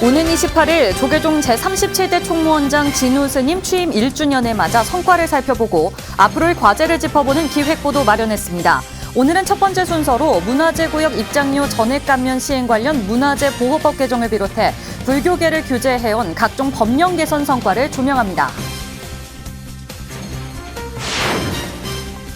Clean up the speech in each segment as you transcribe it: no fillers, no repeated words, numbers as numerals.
오는 28일 조계종 제37대 총무원장 진우 스님 취임 1주년을 맞아 성과를 살펴보고 앞으로의 과제를 짚어보는 기획보도 마련했습니다. 오늘은 첫 번째 순서로 문화재구역 입장료 전액 감면 시행 관련 문화재 보호법 개정을 비롯해 불교계를 규제해온 각종 법령 개선 성과를 조명합니다.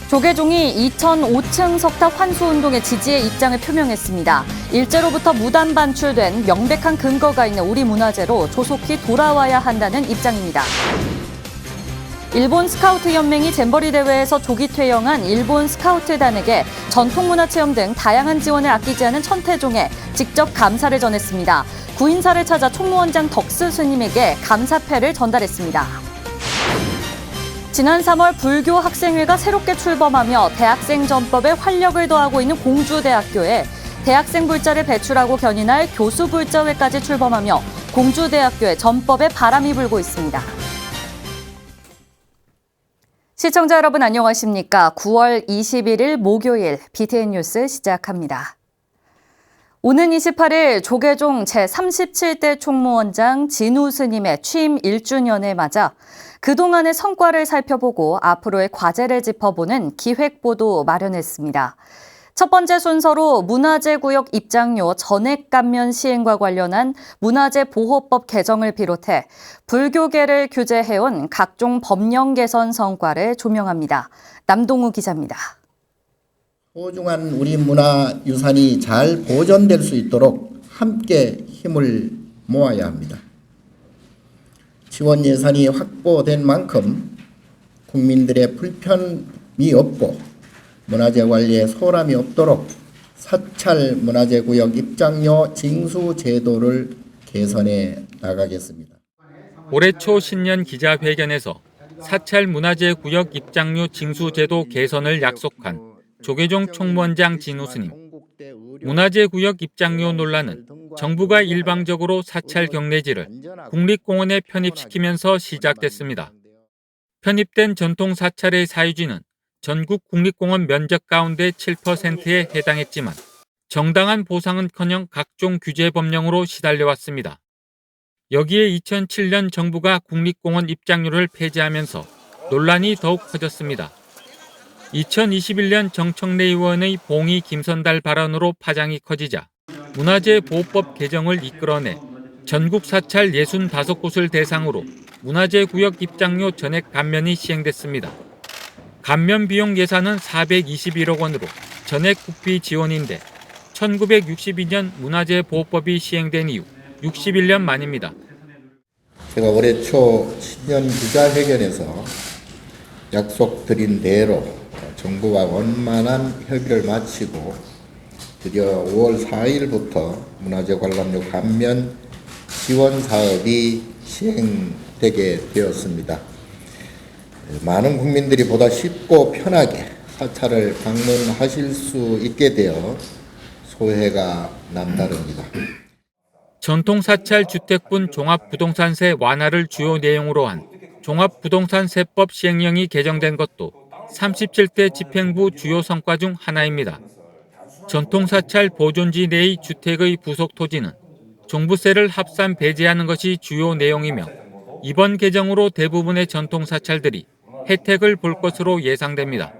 조계종이 2005층 석탑 환수운동의 지지의 입장을 표명했습니다. 일제로부터 무단 반출된 명백한 근거가 있는 우리 문화재로 조속히 돌아와야 한다는 입장입니다. 일본 스카우트 연맹이 잼버리 대회에서 조기 퇴영한 일본 스카우트단에게 전통문화체험 등 다양한 지원을 아끼지 않은 천태종에 직접 감사를 전했습니다. 구인사를 찾아 총무원장 덕수 스님에게 감사패를 전달했습니다. 지난 3월 불교 학생회가 새롭게 출범하며 대학생 전법에 활력을 더하고 있는 공주대학교에 대학생 불자를 배출하고 견인할 교수 불자회까지 출범하며 공주대학교의 전법에 바람이 불고 있습니다. 시청자 여러분 안녕하십니까? 9월 21일 목요일 BTN 뉴스 시작합니다. 오는 28일 조계종 제37대 총무원장 진우 스님의 취임 1주년을 맞아 그동안의 성과를 살펴보고 앞으로의 과제를 짚어보는 기획보도 마련했습니다. 첫 번째 순서로 문화재구역 입장료 전액 감면 시행과 관련한 문화재보호법 개정을 비롯해 불교계를 규제해온 각종 법령 개선 성과를 조명합니다. 남동우 기자입니다. 소중한 우리 문화유산이 잘 보존될 수 있도록 함께 힘을 모아야 합니다. 지원 예산이 확보된 만큼 국민들의 불편이 없고 문화재 관리에 소홀함이 없도록 사찰 문화재구역 입장료 징수 제도를 개선해 나가겠습니다. 올해 초 신년 기자회견에서 사찰 문화재구역 입장료 징수 제도 개선을 약속한 조계종 총무원장 진우 스님. 문화재구역 입장료 논란은 정부가 일방적으로 사찰 경내지를 국립공원에 편입시키면서 시작됐습니다. 편입된 전통 사찰의 사유지는 전국 국립공원 면적 가운데 7%에 해당했지만 정당한 보상은커녕 각종 규제 법령으로 시달려왔습니다. 여기에 2007년 정부가 국립공원 입장료를 폐지하면서 논란이 더욱 커졌습니다. 2021년 정청래 의원의 봉이 김선달 발언으로 파장이 커지자 문화재보호법 개정을 이끌어내 전국 사찰 65곳을 대상으로 문화재구역 입장료 전액 감면이 시행됐습니다. 감면 비용 예산은 421억 원으로 전액 국비 지원인데 1962년 문화재보호법이 시행된 이후 61년 만입니다. 제가 올해 초 신년 기자회견에서 약속드린 대로 정부와 원만한 협의를 마치고 드디어 5월 4일부터 문화재 관람료 감면 지원 사업이 시행되게 되었습니다. 많은 국민들이 보다 쉽고 편하게 사찰을 방문하실 수 있게 되어 소회가 남다릅니다. 전통사찰 주택분 종합부동산세 완화를 주요 내용으로 한 종합부동산세법 시행령이 개정된 것도 37대 집행부 주요 성과 중 하나입니다. 전통사찰 보존지 내의 주택의 부속 토지는 종부세를 합산 배제하는 것이 주요 내용이며 이번 개정으로 대부분의 전통사찰들이 혜택을 볼 것으로 예상됩니다.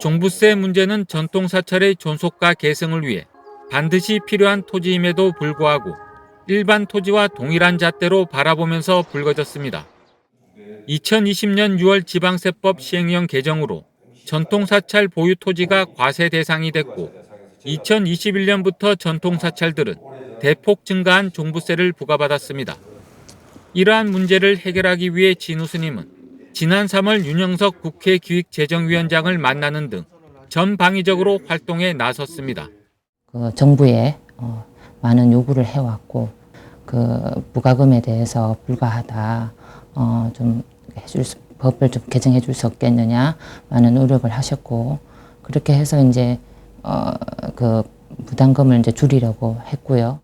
종부세 문제는 전통사찰의 존속과 계승을 위해 반드시 필요한 토지임에도 불구하고 일반 토지와 동일한 잣대로 바라보면서 불거졌습니다. 2020년 6월 지방세법 시행령 개정으로 전통사찰 보유 토지가 과세 대상이 됐고 2021년부터 전통사찰들은 대폭 증가한 종부세를 부과받았습니다. 이러한 문제를 해결하기 위해 진우 스님은 지난 3월 윤영석 국회 기획재정위원장을 만나는 등 전방위적으로 활동에 나섰습니다. 정부에 많은 요구를 해왔고 부과금에 대해서 불가하다 좀 법을 좀 개정해 줄 수 없겠느냐 많은 노력을 하셨고 그렇게 해서 이제 부담금을 이제 줄이려고 했고요.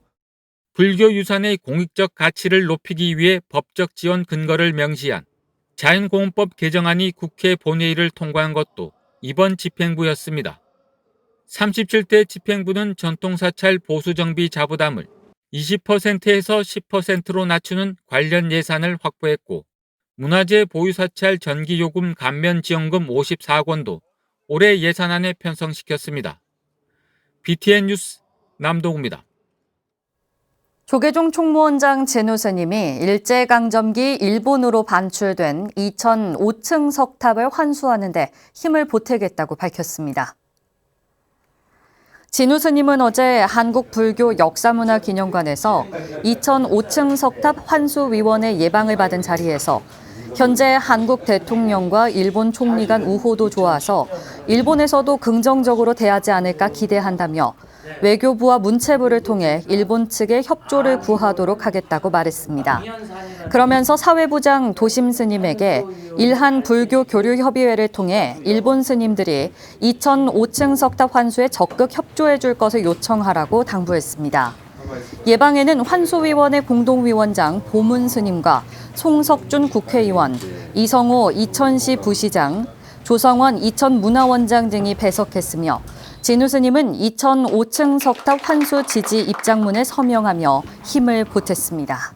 불교 유산의 공익적 가치를 높이기 위해 법적 지원 근거를 명시한 자연공원법 개정안이 국회 본회의를 통과한 것도 이번 집행부였습니다. 37대 집행부는 전통사찰 보수정비 자부담을 20%에서 10%로 낮추는 관련 예산을 확보했고 문화재 보유 사찰 전기요금 감면 지원금 54억 원도 올해 예산안에 편성시켰습니다. BTN 뉴스 남동우입니다. 조계종 총무원장 진우 스님이 일제강점기 일본으로 반출된 2005층 석탑을 환수하는 데 힘을 보태겠다고 밝혔습니다. 진우 스님은 어제 한국불교역사문화기념관에서 2005층 석탑 환수위원회 예방을 받은 자리에서 현재 한국 대통령과 일본 총리 간 우호도 좋아서 일본에서도 긍정적으로 대하지 않을까 기대한다며 외교부와 문체부를 통해 일본 측의 협조를 구하도록 하겠다고 말했습니다. 그러면서 사회부장 도심 스님에게 일한 불교 교류 협의회를 통해 일본 스님들이 2005층 석탑 환수에 적극 협조해 줄 것을 요청하라고 당부했습니다. 예방에는 환수위원회 공동위원장 보문 스님과 송석준 국회의원, 이성호 이천시 부시장, 조성원 이천문화원장 등이 배석했으며 진우 스님은 2005층 석탑 환수 지지 입장문에 서명하며 힘을 보탰습니다.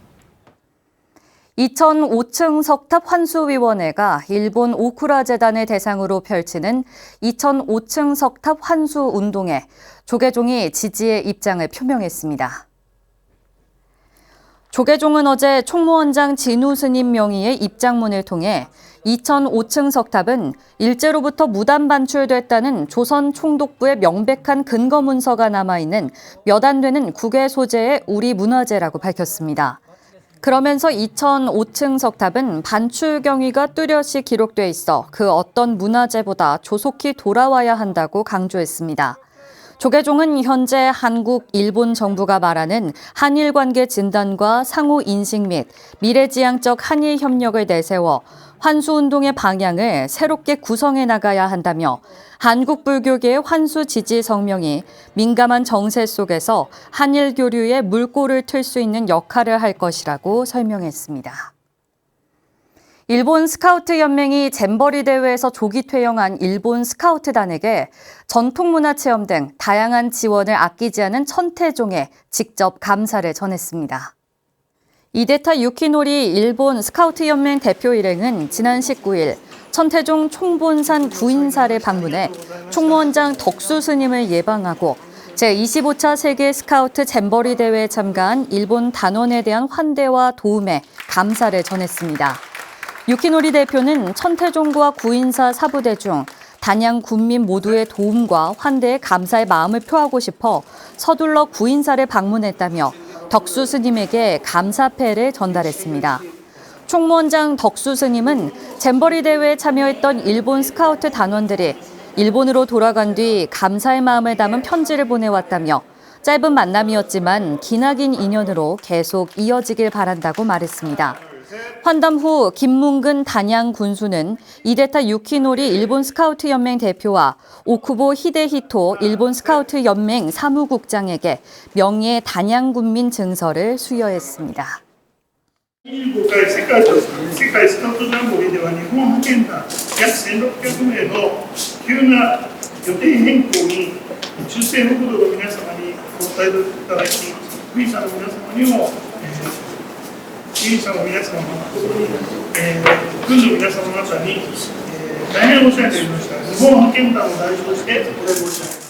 2005층 석탑 환수위원회가 일본 오쿠라 재단을 대상으로 펼치는 2005층 석탑 환수 운동에 조계종이 지지의 입장을 표명했습니다. 조계종은 어제 총무원장 진우 스님 명의의 입장문을 통해 2005층 석탑은 일제로부터 무단 반출됐다는 조선 총독부의 명백한 근거 문서가 남아있는 몇 안 되는 국외 소재의 우리 문화재라고 밝혔습니다. 그러면서 2005층 석탑은 반출 경위가 뚜렷이 기록돼 있어 그 어떤 문화재보다 조속히 돌아와야 한다고 강조했습니다. 조계종은 현재 한국, 일본 정부가 말하는 한일 관계 진단과 상호 인식 및 미래지향적 한일 협력을 내세워 환수운동의 방향을 새롭게 구성해 나가야 한다며 한국 불교계의 환수 지지 성명이 민감한 정세 속에서 한일 교류에 물꼬를 틀 수 있는 역할을 할 것이라고 설명했습니다. 일본 스카우트 연맹이 잼버리 대회에서 조기 퇴영한 일본 스카우트단에게 전통문화체험 등 다양한 지원을 아끼지 않은 천태종에 직접 감사를 전했습니다. 이데타 유키노리 일본 스카우트 연맹 대표 일행은 지난 19일 천태종 총본산 구인사를 방문해 총무원장 덕수 스님을 예방하고 제25차 세계 스카우트 잼버리 대회에 참가한 일본 단원에 대한 환대와 도움에 감사를 전했습니다. 유키노리 대표는 천태종과 구인사 사부대 중 단양 군민 모두의 도움과 환대에 감사의 마음을 표하고 싶어 서둘러 구인사를 방문했다며 덕수 스님에게 감사패를 전달했습니다. 총무원장 덕수 스님은 잼버리 대회에 참여했던 일본 스카우트 단원들이 일본으로 돌아간 뒤 감사의 마음을 담은 편지를 보내왔다며 짧은 만남이었지만 기나긴 인연으로 계속 이어지길 바란다고 말했습니다. 환담 후 김문근 단양 군수는 이데타 유키노리 일본 스카우트 연맹 대표와 오쿠보 히데히토 일본 스카우트 연맹 사무국장에게 명예 단양 군민 증서를 수여했습니다. 25回世界スカウトジャンボリーでは日本派遣団約1600名の急な予定変更に中西北道の皆様にご対応いただき、クイーンさんの皆様にも、クイーンさんの皆様誠に、軍の皆様方に、大変お世話になりました。日本派遣団を代表してお礼申し上げます。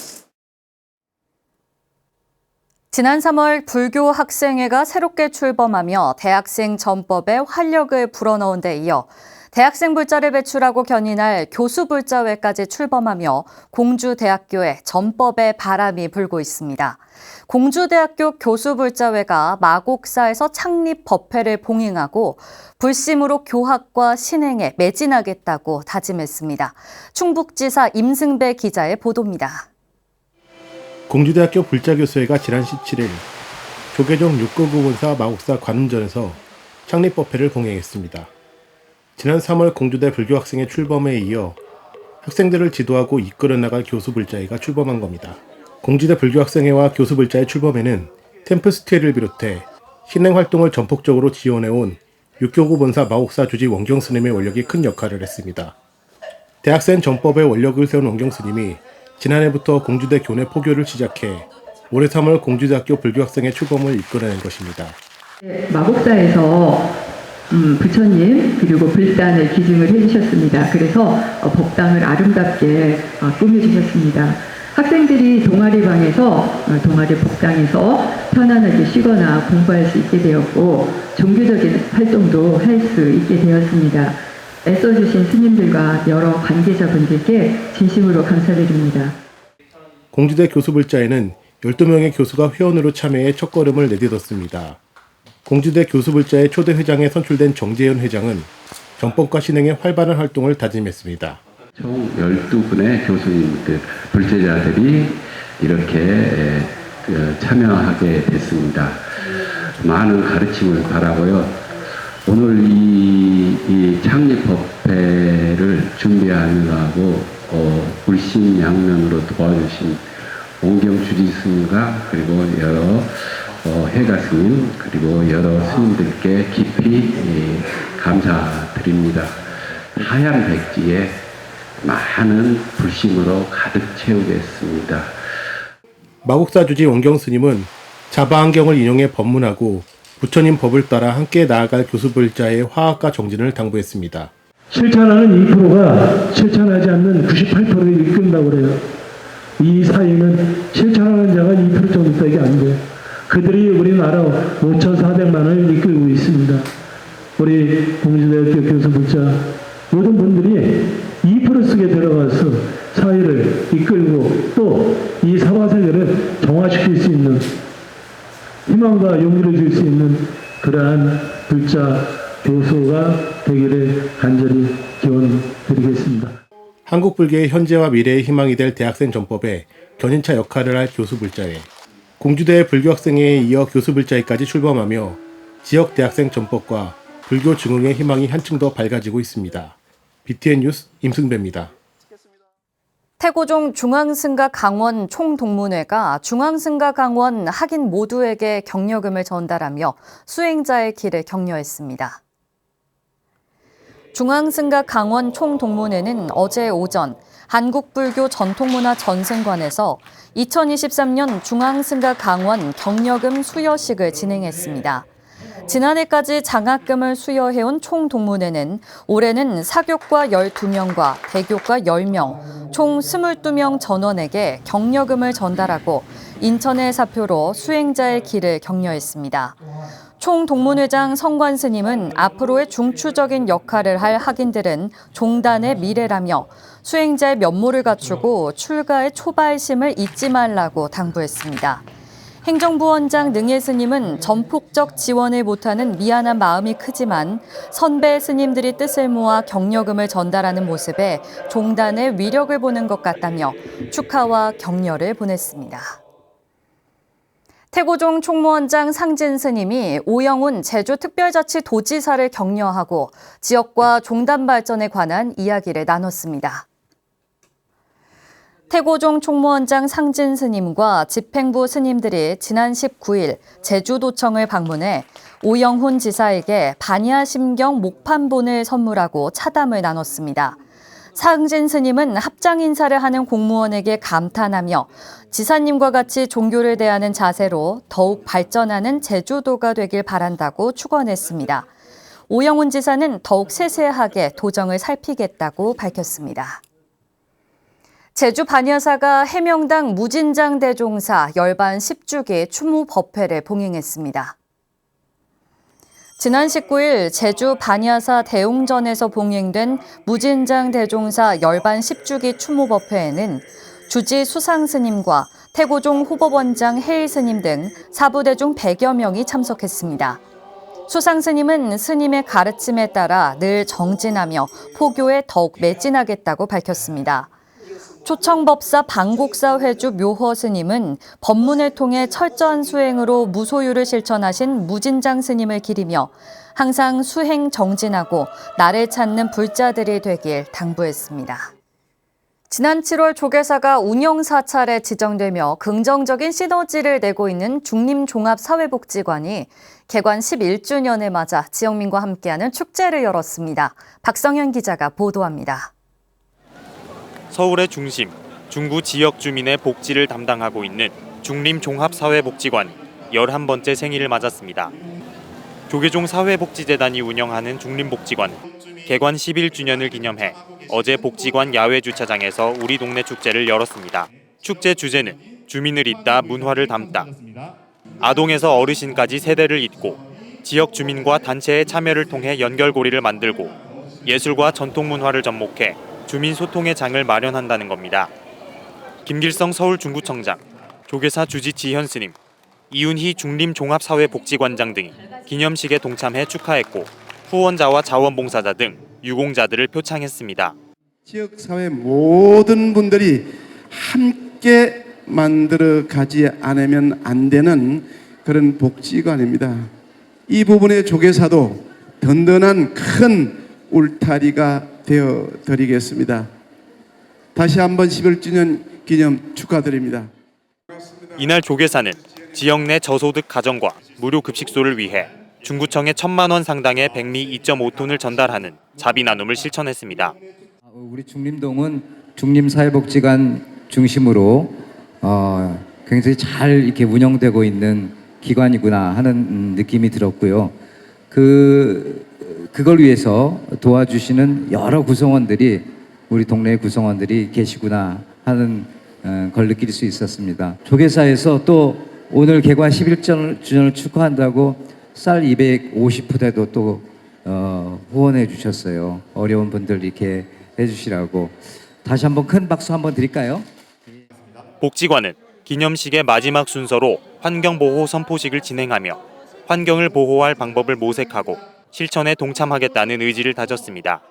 지난 3월 불교 학생회가 새롭게 출범하며 대학생 전법에 활력을 불어넣은 데 이어 대학생 불자를 배출하고 견인할 교수 불자회까지 출범하며 공주대학교에 전법의 바람이 불고 있습니다. 공주대학교 교수 불자회가 마곡사에서 창립 법회를 봉행하고 불심으로 교학과 신행에 매진하겠다고 다짐했습니다. 충북지사 임승배 기자의 보도입니다. 공주대학교 불자교수회가 지난 17일 조계종 699 본사 마곡사 관음전에서 창립법회를 봉행했습니다. 지난 3월 공주대 불교학생의 출범에 이어 학생들을 지도하고 이끌어 나갈 교수불자회가 출범한 겁니다. 공주대 불교학생회와 교수불자회 출범에는 템플스테이를 비롯해 신행활동을 전폭적으로 지원해온 699 본사 마곡사 주지 원경 스님의 원력이 큰 역할을 했습니다. 대학생 전법의 원력을 세운 원경 스님이 지난해부터 공주대 교내 포교를 시작해 올해 3월 공주대학교 불교학생의 출범을 이끌어낸 것입니다. 마곡사에서 부처님 그리고 불단을 기증을 해주셨습니다. 그래서 법당을 아름답게 꾸며주셨습니다. 학생들이 동아리방에서 동아리 법당에서 편안하게 쉬거나 공부할 수 있게 되었고 종교적인 활동도 할 수 있게 되었습니다. 애써주신 스님들과 여러 관계자분들께 진심으로 감사드립니다. 공주대 교수불자에는 12명의 교수가 회원으로 참여해 첫걸음을 내딛었습니다. 공주대 교수불자의 초대 회장에 선출된 정재현 회장은 전법과 신행의 활발한 활동을 다짐했습니다. 총 12분의 교수님들, 불제자들이 이렇게 참여하게 됐습니다. 많은 가르침을 바라고요. 오늘 이 창립법회를 준비하느라고 불신양면으로 도와주신 온경 주지 스님과 그리고 여러 해가 스님 그리고 여러 스님들께 깊이 감사드립니다. 하얀 백지에 많은 불심으로 가득 채우겠습니다. 마곡사 주지 원경 스님은 자바안경을 인용해 법문하고 부처님 법을 따라 함께 나아갈 교수불자의 화합과 정진을 당부했습니다. 실천하는 2%가 실천하지 않는 98%를 이끈다고 그래요. 이 사회는 실천하는 자가 2% 정도밖에 안 돼요. 그들이 우리나라 5,400만 원을 이끌고 있습니다. 우리 공주대학교 교수불자 모든 분들이 2% 속에 들어가서 사회를 이끌고 또 이 사화세계를 정화시킬 수 있는 희망과 용기를 줄 수 있는 그러한 불자 교수가 되기를 간절히 기원드리겠습니다. 한국 불교의 현재와 미래의 희망이 될 대학생 전법에 견인차 역할을 할 교수불자회, 공주대 불교학생회에 이어 교수불자회까지 출범하며 지역 대학생 전법과 불교 증흥의 희망이 한층 더 밝아지고 있습니다. BTN 뉴스 임승배입니다. 태고종 중앙승가 강원 총동문회가 중앙승가 강원 학인 모두에게 격려금을 전달하며 수행자의 길을 격려했습니다. 중앙승가 강원 총동문회는 어제 오전 한국불교 전통문화전승관에서 2023년 중앙승가 강원 격려금 수여식을 진행했습니다. 지난해까지 장학금을 수여해온 총동문회는 올해는 사교과 12명과 대교과 10명, 총 22명 전원에게 격려금을 전달하고 인천의 사표로 수행자의 길을 격려했습니다. 총동문회장 성관 스님은 앞으로의 중추적인 역할을 할 학인들은 종단의 미래라며 수행자의 면모를 갖추고 출가의 초발심을 잊지 말라고 당부했습니다. 행정부원장 능혜 스님은 전폭적 지원을 못하는 미안한 마음이 크지만 선배 스님들이 뜻을 모아 격려금을 전달하는 모습에 종단의 위력을 보는 것 같다며 축하와 격려를 보냈습니다. 태고종 총무원장 상진 스님이 오영훈 제주특별자치도지사를 격려하고 지역과 종단 발전에 관한 이야기를 나눴습니다. 태고종 총무원장 상진 스님과 집행부 스님들이 지난 19일 제주도청을 방문해 오영훈 지사에게 반야심경 목판본을 선물하고 차담을 나눴습니다. 상진 스님은 합장 인사를 하는 공무원에게 감탄하며 지사님과 같이 종교를 대하는 자세로 더욱 발전하는 제주도가 되길 바란다고 축원했습니다. 오영훈 지사는 더욱 세세하게 도정을 살피겠다고 밝혔습니다. 제주 반야사가 해명당 무진장 대종사 열반 10주기 추모 법회를 봉행했습니다. 지난 19일 제주 반야사 대웅전에서 봉행된 무진장 대종사 열반 10주기 추모 법회에는 주지 수상 스님과 태고종 호법원장 해일 스님 등 사부대중 100여 명이 참석했습니다. 수상 스님은 스님의 가르침에 따라 늘 정진하며 포교에 더욱 매진하겠다고 밝혔습니다. 초청법사 방곡사 회주 묘허 스님은 법문을 통해 철저한 수행으로 무소유를 실천하신 무진장 스님을 기리며 항상 수행 정진하고 나를 찾는 불자들이 되길 당부했습니다. 지난 7월 조계사가 운영사찰에 지정되며 긍정적인 시너지를 내고 있는 중림종합사회복지관이 개관 11주년을 맞아 지역민과 함께하는 축제를 열었습니다. 박성현 기자가 보도합니다. 서울의 중심, 중구 지역 주민의 복지를 담당하고 있는 중림종합사회복지관이 11번째 생일을 맞았습니다. 조계종 사회복지재단이 운영하는 중림복지관은 개관 11주년을 기념해 어제 복지관 야외 주차장에서 우리 동네 축제를 열었습니다. 축제 주제는 주민을 잇다 문화를 담다. 아동에서 어르신까지 세대를 잇고 지역 주민과 단체의 참여를 통해 연결고리를 만들고 예술과 전통문화를 접목해 주민 소통의 장을 마련한다는 겁니다. 김길성 서울중구청장, 조계사 주지 지현 스님, 이윤희 중림종합사회복지관장 등이 기념식에 동참해 축하했고 후원자와 자원봉사자 등 유공자들을 표창했습니다. 지역사회 모든 분들이 함께 만들어 가지 않으면 안 되는 그런 복지관입니다. 이 부분에 조계사도 든든한 큰 울타리가 되어 드리겠습니다. 다시 한번 11주년 기념 축하드립니다. 이날 조계사는 지역 내 저소득 가정과 무료 급식소를 위해 중구청에 1,000만 원 상당의 백미 2.5톤을 전달하는 자비 나눔을 실천했습니다. 우리 중림동은 중림사회복지관 중심으로 굉장히 잘 이렇게 운영되고 있는 기관이구나 하는 느낌이 들었고요. 그걸 위해서 도와주시는 여러 구성원들이 우리 동네 구성원들이 계시구나 하는 걸 느낄 수 있었습니다. 조계사에서 또 오늘 개관 11주년을 축하한다고 쌀 250푸대도 또 후원해 주셨어요. 어려운 분들 이렇게 해주시라고. 다시 한번 큰 박수 한번 드릴까요? 복지관은 기념식의 마지막 순서로 환경보호 선포식을 진행하며 환경을 보호할 방법을 모색하고 실천에 동참하겠다는 의지를 다졌습니다.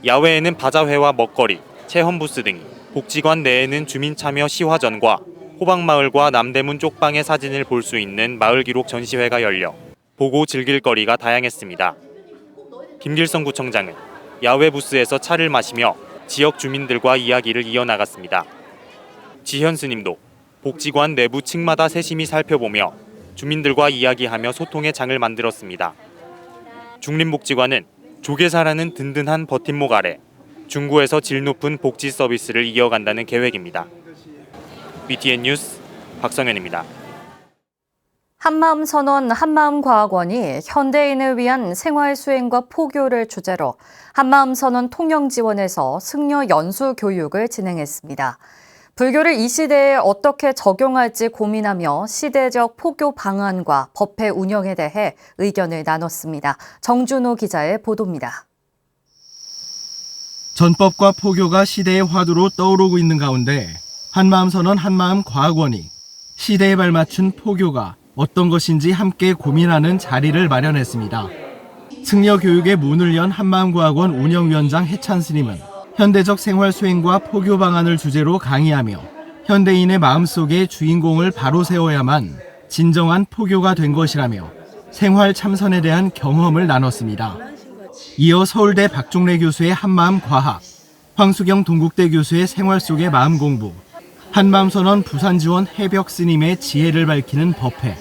야외에는 바자회와 먹거리, 체험 부스 등이, 복지관 내에는 주민 참여 시화전과 호박마을과 남대문 쪽방의 사진을 볼 수 있는 마을기록 전시회가 열려 보고 즐길 거리가 다양했습니다. 김길성 구청장은 야외 부스에서 차를 마시며 지역 주민들과 이야기를 이어나갔습니다. 지현 스님도 복지관 내부 층마다 세심히 살펴보며 주민들과 이야기하며 소통의 장을 만들었습니다. 중림복지관은 조계사라는 든든한 버팀목 아래 중구에서 질 높은 복지 서비스를 이어간다는 계획입니다. BTN 뉴스 박성현입니다. 한마음 선언 한마음과학원이 현대인을 위한 생활 수행과 포교를 주제로 한마음 선언 통영 지원에서 승려 연수 교육을 진행했습니다. 불교를 이 시대에 어떻게 적용할지 고민하며 시대적 포교 방안과 법회 운영에 대해 의견을 나눴습니다. 정준호 기자의 보도입니다. 전법과 포교가 시대의 화두로 떠오르고 있는 가운데 한마음선언 한마음과학원이 시대에 발맞춘 포교가 어떤 것인지 함께 고민하는 자리를 마련했습니다. 승려 교육의 문을 연 한마음과학원 운영위원장 해찬 스님은 현대적 생활 수행과 포교 방안을 주제로 강의하며 현대인의 마음속에 주인공을 바로 세워야만 진정한 포교가 된 것이라며 생활 참선에 대한 경험을 나눴습니다. 이어 서울대 박종래 교수의 한마음과학, 황수경 동국대 교수의 생활 속의 마음 공부, 한마음선언 부산지원 해벽 스님의 지혜를 밝히는 법회,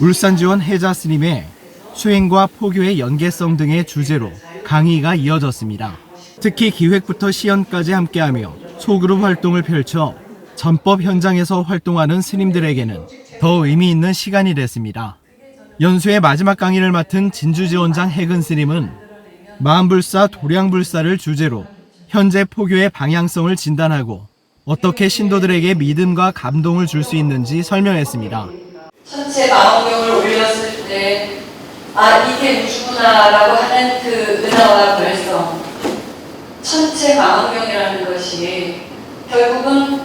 울산지원 해자 스님의 수행과 포교의 연계성 등의 주제로 강의가 이어졌습니다. 특히 기획부터 시연까지 함께하며 소그룹 활동을 펼쳐 전법 현장에서 활동하는 스님들에게는 더 의미 있는 시간이 됐습니다. 연수의 마지막 강의를 맡은 진주지원장 해근 스님은 마음불사, 도량불사를 주제로 현재 포교의 방향성을 진단하고 어떻게 신도들에게 믿음과 감동을 줄 수 있는지 설명했습니다. 천체 망원경을 올렸을 때 이게 우주구나라고 하는 그 은하와 별성, 천체 망원경이라는 것이 결국은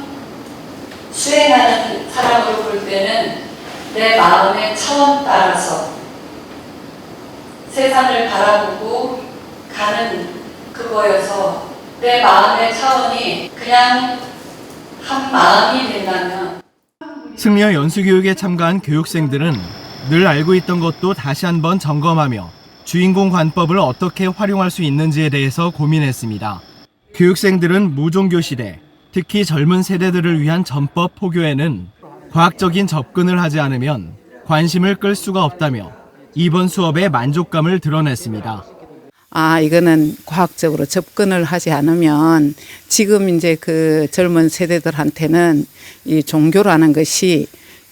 수행하는 사람으로 볼 때는 내 마음의 차원 따라서 세상을 바라보고 가는 그거여서 내 마음의 차원이 그냥 한 마음이 된다면 승려 연수교육에 참가한 교육생들은 늘 알고 있던 것도 다시 한번 점검하며 주인공 관법을 어떻게 활용할 수 있는지에 대해서 고민했습니다. 교육생들은 무종교 시대, 특히 젊은 세대들을 위한 전법 포교에는 과학적인 접근을 하지 않으면 관심을 끌 수가 없다며 이번 수업의 만족감을 드러냈습니다. 이거는 과학적으로 접근을 하지 않으면 지금 이제 그 젊은 세대들한테는 이 종교라는 것이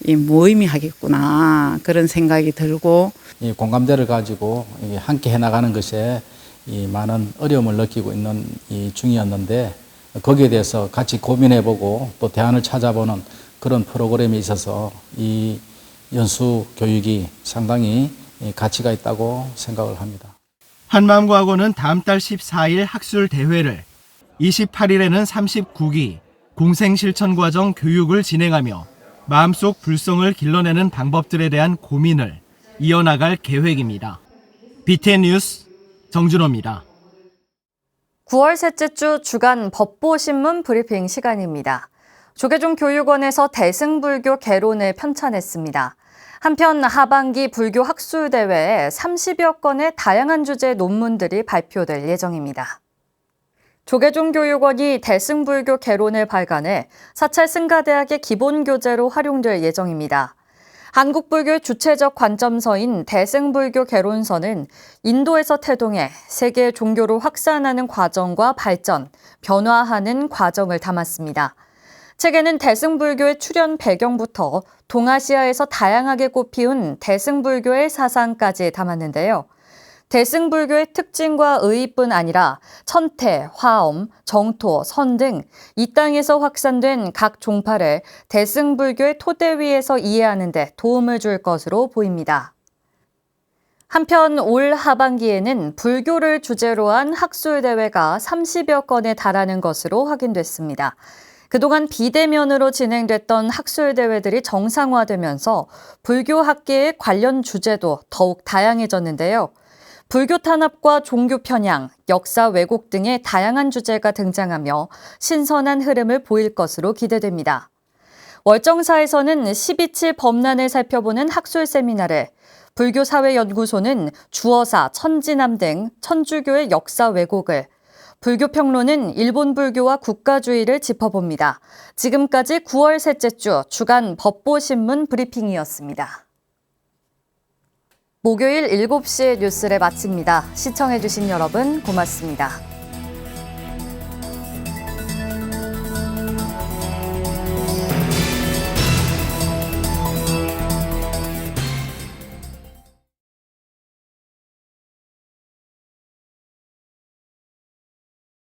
이 무의미하겠구나 그런 생각이 들고 이 공감대를 가지고 함께 해나가는 것에 이 많은 어려움을 느끼고 있는 이 중이었는데 거기에 대해서 같이 고민해보고 또 대안을 찾아보는 그런 프로그램이 있어서 이 연수 교육이 상당히 가치가 있다고 생각을 합니다. 한마음과학원은 다음 달 14일 학술 대회를, 28일에는 39기 공생실천과정 교육을 진행하며 마음속 불성을 길러내는 방법들에 대한 고민을 이어나갈 계획입니다. BTN 뉴스 정준호입니다. 9월 셋째 주 주간 법보신문 브리핑 시간입니다. 조계종 교육원에서 대승불교 개론을 편찬했습니다. 한편 하반기 불교 학술대회에 30여 건의 다양한 주제의 논문들이 발표될 예정입니다. 조계종 교육원이 대승불교 개론을 발간해 사찰 승가대학의 기본교재로 활용될 예정입니다. 한국불교의 주체적 관점서인 대승불교 개론서는 인도에서 태동해 세계 종교로 확산하는 과정과 발전, 변화하는 과정을 담았습니다. 책에는 대승불교의 출현 배경부터 동아시아에서 다양하게 꽃피운 대승불교의 사상까지 담았는데요. 대승불교의 특징과 의의뿐 아니라 천태, 화엄, 정토, 선 등 이 땅에서 확산된 각 종파를 대승불교의 토대 위에서 이해하는 데 도움을 줄 것으로 보입니다. 한편 올 하반기에는 불교를 주제로 한 학술대회가 30여 건에 달하는 것으로 확인됐습니다. 그동안 비대면으로 진행됐던 학술대회들이 정상화되면서 불교 학계의 관련 주제도 더욱 다양해졌는데요. 불교 탄압과 종교 편향, 역사 왜곡 등의 다양한 주제가 등장하며 신선한 흐름을 보일 것으로 기대됩니다. 월정사에서는 12.7 범난을 살펴보는 학술 세미나를, 불교사회연구소는 주어사, 천지남 등 천주교의 역사 왜곡을, 불교평론은 일본 불교와 국가주의를 짚어봅니다. 지금까지 9월 셋째 주 주간 법보신문 브리핑이었습니다. 목요일 7시 뉴스를 마칩니다. 시청해주신 여러분 고맙습니다.